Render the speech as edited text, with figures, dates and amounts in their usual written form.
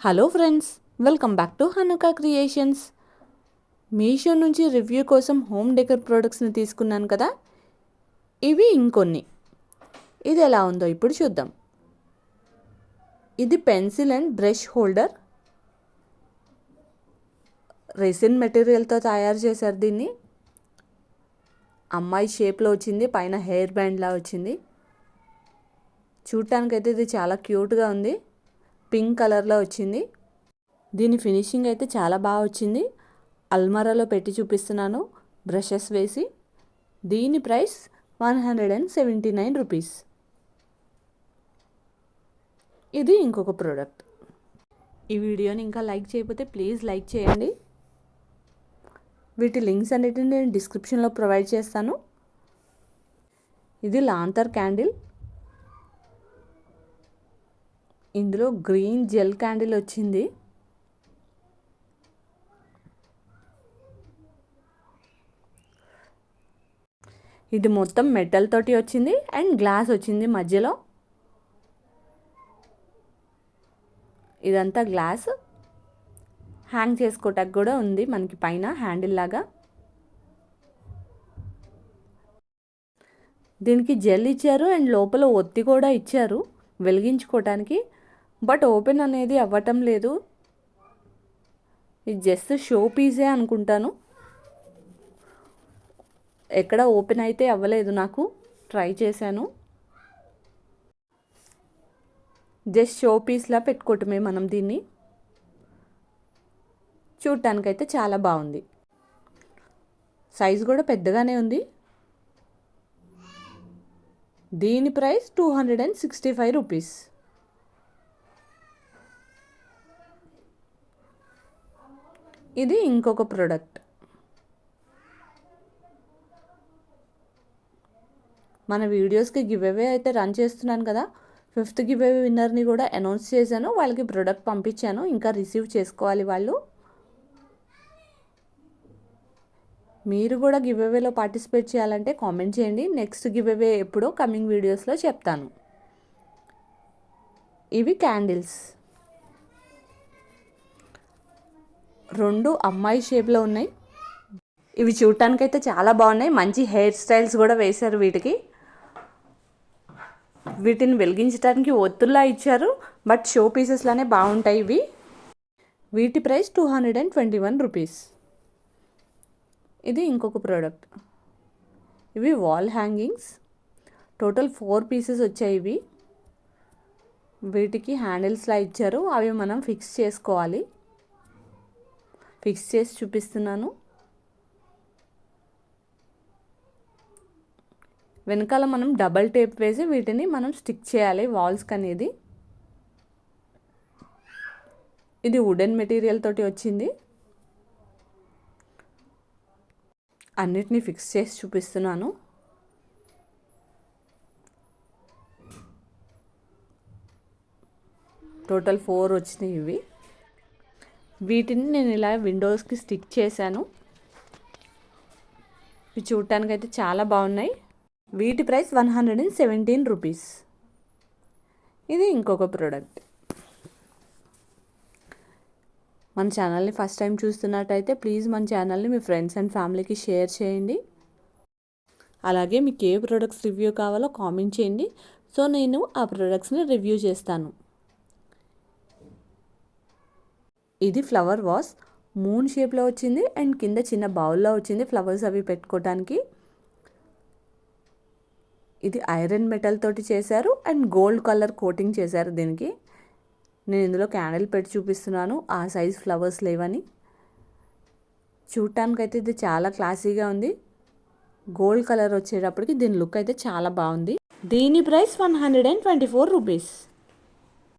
Hello friends, welcome back to హనుకా creations. Meesho నుంచి review కోసం home decor ప్రోడక్ట్స్ని తీసుకున్నాను కదా, ఇవి ఇంకొన్ని. ఇది ఎలా ఉందో ఇప్పుడు చూద్దాం. ఇది pencil and brush holder. Resin మెటీరియల్తో తయారు చేశారు దీన్ని. అమ్మాయి షేప్లో వచ్చింది, పైన హెయిర్ బ్యాండ్లా వచ్చింది. చూడటానికైతే ఇది చాలా క్యూట్గా ఉంది. పింక్ కలర్లో వచ్చింది. దీని ఫినిషింగ్ అయితే చాలా బాగా వచ్చింది. అల్మారాలో పెట్టి చూపిస్తున్నాను బ్రషెస్ వేసి. దీని ప్రైస్ 179 రూపీస్. ఇది ఇంకొక ప్రోడక్ట్. ఈ వీడియోని ఇంకా లైక్ చేయకపోతే ప్లీజ్ లైక్ చేయండి. వీటి లింక్స్ అన్నిటిని నేను డిస్క్రిప్షన్లో ప్రొవైడ్ చేస్తాను. ఇది లాంతర్ క్యాండిల్. ఇందులో గ్రీన్ జెల్ క్యాండిల్ వచ్చింది. ఇది మొత్తం మెటల్ తోటి వచ్చింది అండ్ గ్లాస్ వచ్చింది మధ్యలో. ఇదంతా గ్లాస్. హ్యాంగ్ చేసుకోవటానికి కూడా ఉంది మనకి పైన హ్యాండిల్ లాగా. దీనికి జెల్ ఇచ్చారు అండ్ లోపల ఒత్తి కూడా ఇచ్చారు వెలిగించుకోవటానికి. బట్ ఓపెన్ అనేది అవ్వటం లేదు. ఇది జస్ట్ షో పీసే అనుకుంటాను. ఎక్కడ ఓపెన్ అయితే అవ్వలేదు, నాకు ట్రై చేశాను. జస్ట్ షో పీస్లా పెట్టుకోవటమే మనం దీన్ని. చూడటానికైతే చాలా బాగుంది. సైజ్ కూడా పెద్దగానే ఉంది. దీని ప్రైస్ 265 రూపీస్. ఇది ఇంకొక ప్రోడక్ట్. మన వీడియోస్కి గివ్ అవే అయితే రన్ చేస్తున్నాను కదా, 5th గివ్ అవే విన్నర్ని కూడా అనౌన్స్ చేశాను. వాళ్ళకి ప్రోడక్ట్ పంపించాను, ఇంకా రిసీవ్ చేసుకోవాలి వాళ్ళు. మీరు కూడా గివ్ అవేలో పార్టిసిపేట్ చేయాలంటే కామెంట్ చేయండి. నెక్స్ట్ గివ్ అవే ఎప్పుడో కమింగ్ వీడియోస్లో చెప్తాను. ఇవి క్యాండిల్స్. 2 అమ్మాయి షేప్లో ఉన్నాయి. ఇవి చూడటానికైతే చాలా బాగున్నాయి. మంచి హెయిర్ స్టైల్స్ కూడా వేశారు వీటికి. వీటిని వెలిగించడానికి ఒత్తుల్లా ఇచ్చారు, బట్ షో పీసెస్లానే బాగుంటాయి ఇవి. వీటి ప్రైస్ 221 రూపీస్. ఇది ఇంకొక ప్రోడక్ట్. ఇవి వాల్ హ్యాంగింగ్స్. టోటల్ 4 పీసెస్ వచ్చాయి ఇవి. వీటికి హ్యాండిల్స్లా ఇచ్చారు, అవి మనం ఫిక్స్ చేసుకోవాలి. ఫిక్స్ చేసి చూపిస్తున్నాను. వెనకాల మనం డబల్ టేప్ వేసి వీటిని మనం స్టిక్ చేయాలి వాల్స్కి అనేది. ఇది వుడెన్ మెటీరియల్ తోటి వచ్చింది. అన్నిటినీ ఫిక్స్ చేసి చూపిస్తున్నాను. టోటల్ 4 వచ్చినాయి ఇవి. వీటిని నేను ఇలా విండోస్కి స్టిక్ చేశాను. ఇవి చూడటానికైతే చాలా బాగున్నాయి. వీటి ప్రైస్ 117 రూపీస్. ఇది ఇంకొక ప్రోడక్ట్. మన ఛానల్ని ఫస్ట్ టైం చూస్తున్నట్టయితే ప్లీజ్ మన ఛానల్ని మీ ఫ్రెండ్స్ అండ్ ఫ్యామిలీకి షేర్ చేయండి. అలాగే మీకు ఏ ప్రోడక్ట్స్ రివ్యూ కావాలో కామెంట్ చేయండి. సో నేను ఆ ప్రోడక్ట్స్ని రివ్యూ చేస్తాను. ఇది ఫ్లవర్ వాస్. మూన్ షేప్లో వచ్చింది అండ్ కింద చిన్న బౌల్లో వచ్చింది ఫ్లవర్స్ అవి పెట్టుకోవడానికి. ఇది ఐరన్ మెటల్ తోటి చేశారు అండ్ గోల్డ్ కలర్ కోటింగ్ చేశారు దీనికి. నేను ఇందులో క్యాండిల్ పెట్టి చూపిస్తున్నాను, ఆ సైజ్ ఫ్లవర్స్ లేవని. చూడటానికైతే ఇది చాలా క్లాసీగా ఉంది. గోల్డ్ కలర్ వచ్చేటప్పటికి దీని లుక్ అయితే చాలా బాగుంది. దీని ప్రైస్ 124 రూపీస్.